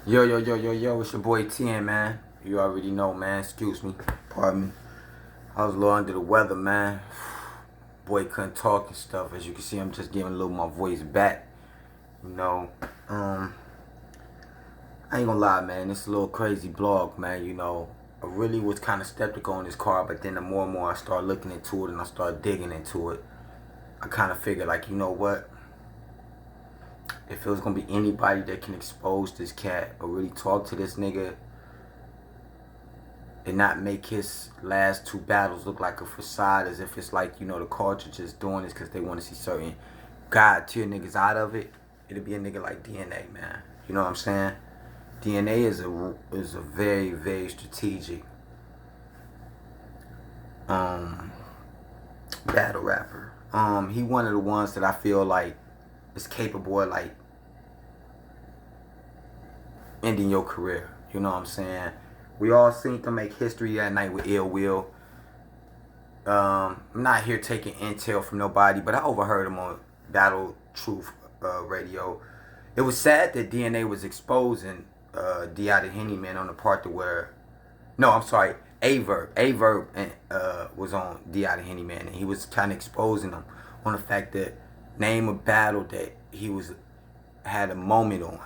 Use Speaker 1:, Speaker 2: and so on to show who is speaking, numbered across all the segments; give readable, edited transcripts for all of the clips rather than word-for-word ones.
Speaker 1: Yo, yo, yo, yo, yo, it's your boy TN, man. You already know, man. Excuse me. Pardon me. I was a little under the weather, man. Boy couldn't talk and stuff. As you can see, I'm just giving a little my voice back. You know, I ain't gonna lie, man. It's a little crazy blog, man. You know, I really was kind of skeptical on this car, but then the more and more I start looking into it and I start digging into it, I kind of figured, like, you know what? If it was gonna be anybody that can expose this cat or really talk to this nigga and not make his last two battles look like a facade, as if it's like, you know, the culture just doing this because they want to see certain God tier niggas out of it, it'll be a nigga like DNA, man. You know what I'm saying? DNA is a very, very strategic battle rapper. He one of the ones that I feel like is capable of, like, ending your career. You know what I'm saying? We all seem to make history that night with Ill Will. I'm not here taking intel from nobody, but I overheard him on Battlerappers radio. It was sad that DNA was exposing D.I. the Henny Man on the part to where, no, I'm sorry, Averb was on D.I. the Henny Man, and he was kind of exposing him on the fact that name a battle that he had a moment on.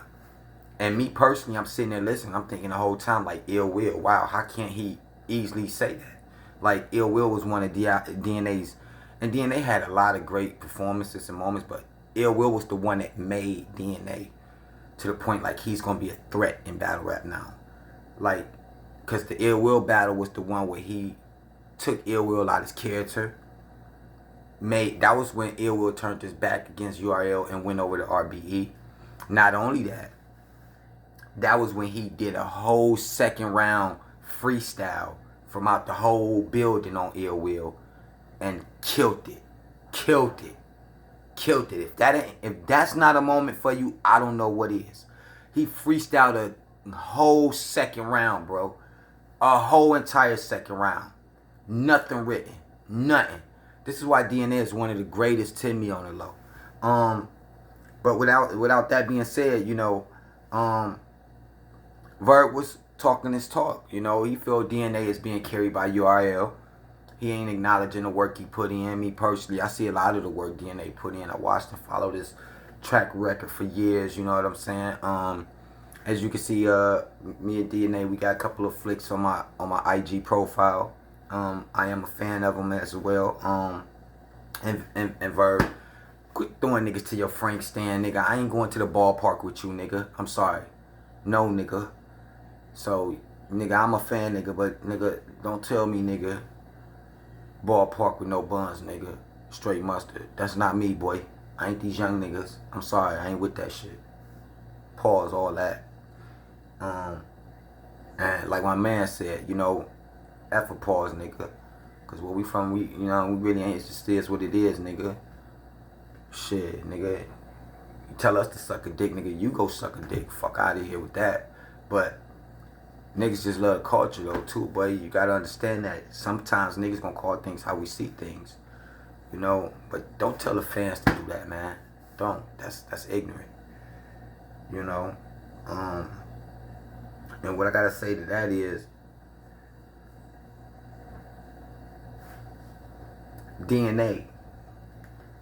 Speaker 1: And me personally, I'm sitting there listening. I'm thinking the whole time, like, Ill Will. Wow, how can't he easily say that? Like, Ill Will was one of DNA's, and DNA had a lot of great performances and moments, but Ill Will was the one that made DNA to the point, like, he's gonna be a threat in battle rap now. Like, cause the Ill Will battle was the one where he took Ill Will out his character. That was when Ill Will turned his back against URL and went over to RBE. Not only that, that was when he did a whole second round freestyle from out the whole building on Ill Will and killed it. Killed it. Killed it. If that's not a moment for you, I don't know what is. He freestyled a whole second round, bro. A whole entire second round. Nothing written. Nothing. This is why DNA is one of the greatest to me on the low. But without that being said, you know, Verb was talking his talk. You know, he felt DNA is being carried by URL. He ain't acknowledging the work he put in. Me personally, I see a lot of the work DNA put in. I watched and followed this track record for years. You know what I'm saying? As you can see, me and DNA, we got a couple of flicks on my IG profile. I am a fan of them as well. And Verb, quit throwing niggas to your Frank stand, nigga. I ain't going to the ballpark with you, nigga. I'm sorry. No, nigga. So, nigga, I'm a fan, nigga, but, nigga, don't tell me, nigga, ballpark with no buns, nigga. Straight mustard. That's not me, boy. I ain't these young niggas. I'm sorry. I ain't with that shit. Pause all that. And like my man said, you know, F a pause, nigga. Because where we from, we really ain't. It just is what it is, nigga. Shit, nigga. You tell us to suck a dick, nigga, you go suck a dick. Fuck out of here with that. But niggas just love the culture, though, too, buddy. You gotta understand that sometimes niggas gonna call things how we see things. You know? But don't tell the fans to do that, man. Don't. That's ignorant. You know? And what I gotta say to that is, DNA,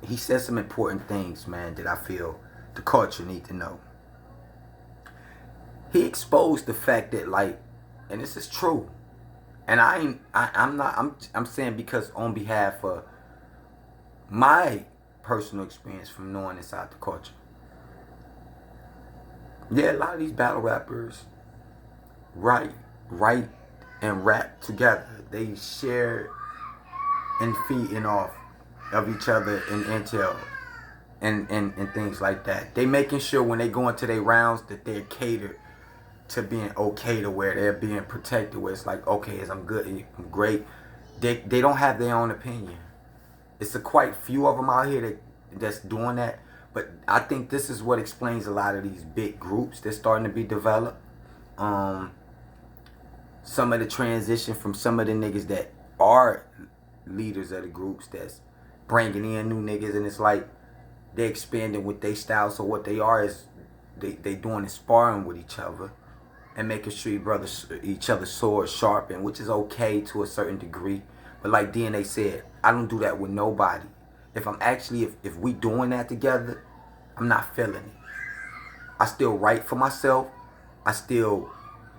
Speaker 1: he said some important things, man, that I feel the culture need to know. He exposed the fact that, like, and this is true, and I'm saying because on behalf of my personal experience from knowing inside the culture. Yeah, a lot of these battle rappers write and rap together. They share and feeding off of each other in intel and things like that. They making sure when they go into their rounds that they're catered to being okay, to where they're being protected, where it's like, okay, I'm good, I'm great. They don't have their own opinion. It's a quite few of them out here that's doing that. But I think this is what explains a lot of these big groups that's starting to be developed. Some of the transition from some of the niggas that are leaders of the groups that's bringing in new niggas, and it's like they expanding with their style. So what they are is they doing is sparring with each other and making sure each other's swords sharpened, which is okay to a certain degree. But like DNA said, I don't do that with nobody. If we doing that together, I'm not feeling it. I still write for myself. I still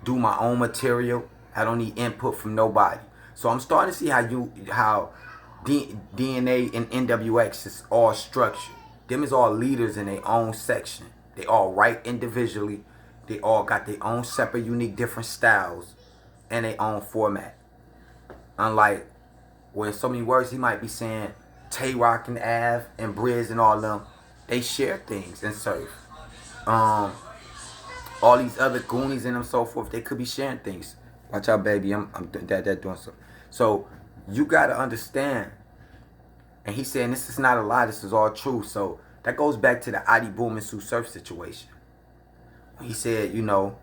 Speaker 1: do my own material. I don't need input from nobody. So I'm starting to see how DNA and NWX is all structured. Them is all leaders in their own section. They all write individually. They all got their own separate, unique, different styles and their own format. Unlike when so many words he might be saying, Tay Rock and Av and Briz and all them, they share things and surf. All these other Goonies and them so forth, they could be sharing things. Watch out, baby. I'm that doing something. So you gotta understand. And he's saying this is not a lie. This is all true. So that goes back to the Adi Boom and Sue Surf situation. He said, you know,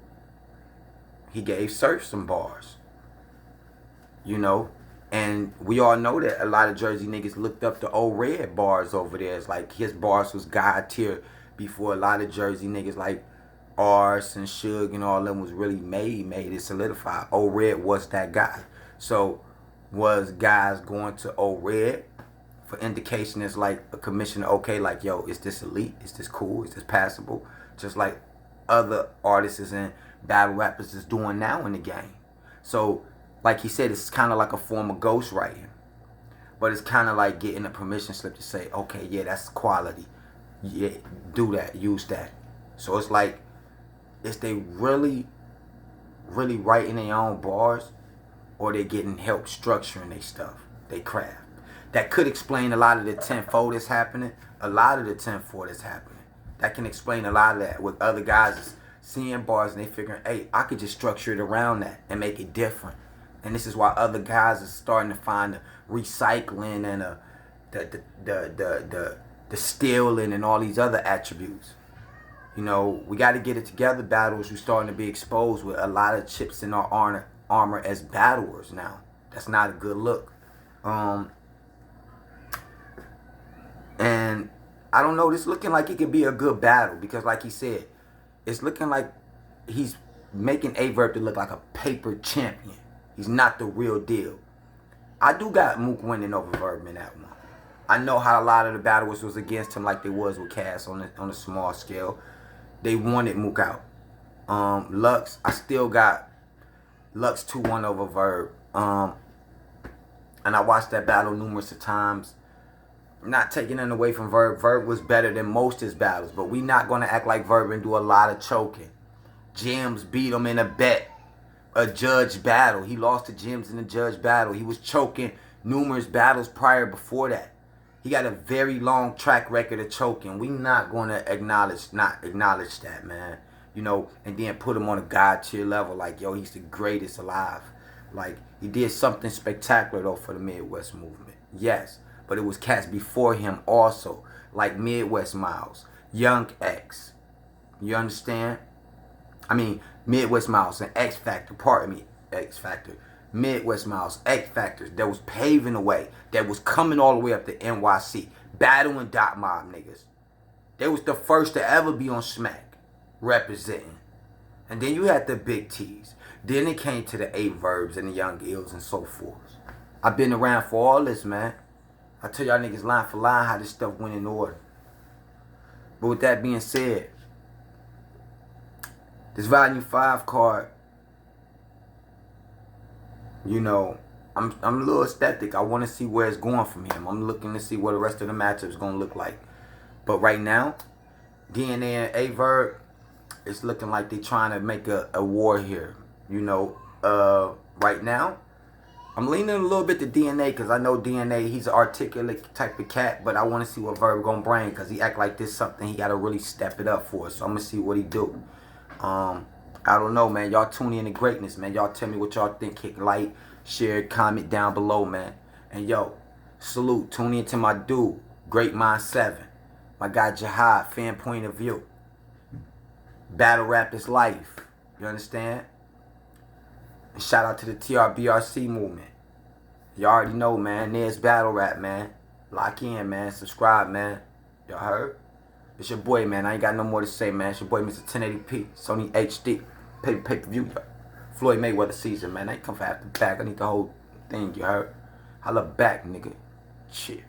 Speaker 1: he gave Surf some bars. You know, and we all know that a lot of Jersey niggas looked up the old Red bars over there. It's like his bars was God tier before a lot of Jersey niggas like Ars and Suge and all them was really made it solidified. Old Red was that guy. So was guys going to Old Red for indication as like a commissioner, okay, like, yo, is this elite? Is this cool? Is this passable? Just like other artists and battle rappers is doing now in the game. So like he said, it's kind of like a form of ghostwriting. But it's kind of like getting a permission slip to say, okay, yeah, that's quality. Yeah, do that, use that. So it's like, is they really writing their own bars, or they getting help structuring their stuff, they craft? That could explain a lot of the 10-4 that's happening, a lot of the 10-4 that's happening. That can explain a lot of that with other guys seeing bars and they figuring, hey, I could just structure it around that and make it different. And this is why other guys are starting to find the recycling and the stealing and all these other attributes. You know, we got to get it together. Battles, we're starting to be exposed with a lot of chips in our armor as battlers now. That's not a good look. And I don't know, this looking like it could be a good battle because like he said, it's looking like he's making Averb to look like a paper champion. He's not the real deal. I do got Mook winning over Verb in that one. I know how a lot of the battlers was against him like they was with Cass on a small scale. They wanted Mook out. Lux, I still got Lux 2-1 over Verb. And I watched that battle numerous of times. Not taking it away from Verb. Verb was better than most of his battles. But we not going to act like Verb and do a lot of choking. Jims beat him in a bet. A judge battle. He lost to Jims in a judge battle. He was choking numerous battles prior before that. He got a very long track record of choking. We not going to acknowledge that, man. You know, and then put him on a God tier level. Like, yo, he's the greatest alive. Like, he did something spectacular, though, for the Midwest movement. Yes. But it was cats before him also. Like Midwest Miles. Young X. You understand? I mean, Midwest Miles and X Factor. Pardon me, X Factor. Midwest Miles, X Factors that was paving the way. That was coming all the way up to NYC. Battling Dot Mob niggas. They was the first to ever be on Smack. Representing. And then you had the Big T's. Then it came to the Averbs and the Young Ills and so forth. I've been around for all this, man. I tell y'all niggas line for line how this stuff went in order. But with that being said, this Volume 5 card, you know, I'm a little aesthetic. I want to see where it's going from him. I'm looking to see what the rest of the matchup is going to look like. But right now, DNA and Averb, it's looking like they're trying to make a war here. You know, right now, I'm leaning a little bit to DNA because I know DNA, he's an articulate type of cat, but I want to see what Verb gonna bring because he act like this something he got to really step it up for. So I'm going to see what he do. I don't know, man. Y'all tune in to greatness, man. Y'all tell me what y'all think. Hit like, share, comment down below, man. And yo, salute. Tune in to my dude, Great Mind 7. My guy Jihad, fan point of view. Battle rap is life. You understand? And shout out to the TRBRC movement. You already know, man. There's battle rap, man. Lock in, man. Subscribe, man. Y'all heard? It's your boy, man. I ain't got no more to say, man. It's your boy, Mr. 1080p. Sony HD. pay-per-view. Floyd Mayweather season, man. I ain't come for after back. I need the whole thing, you heard? Holla back, nigga. Shit.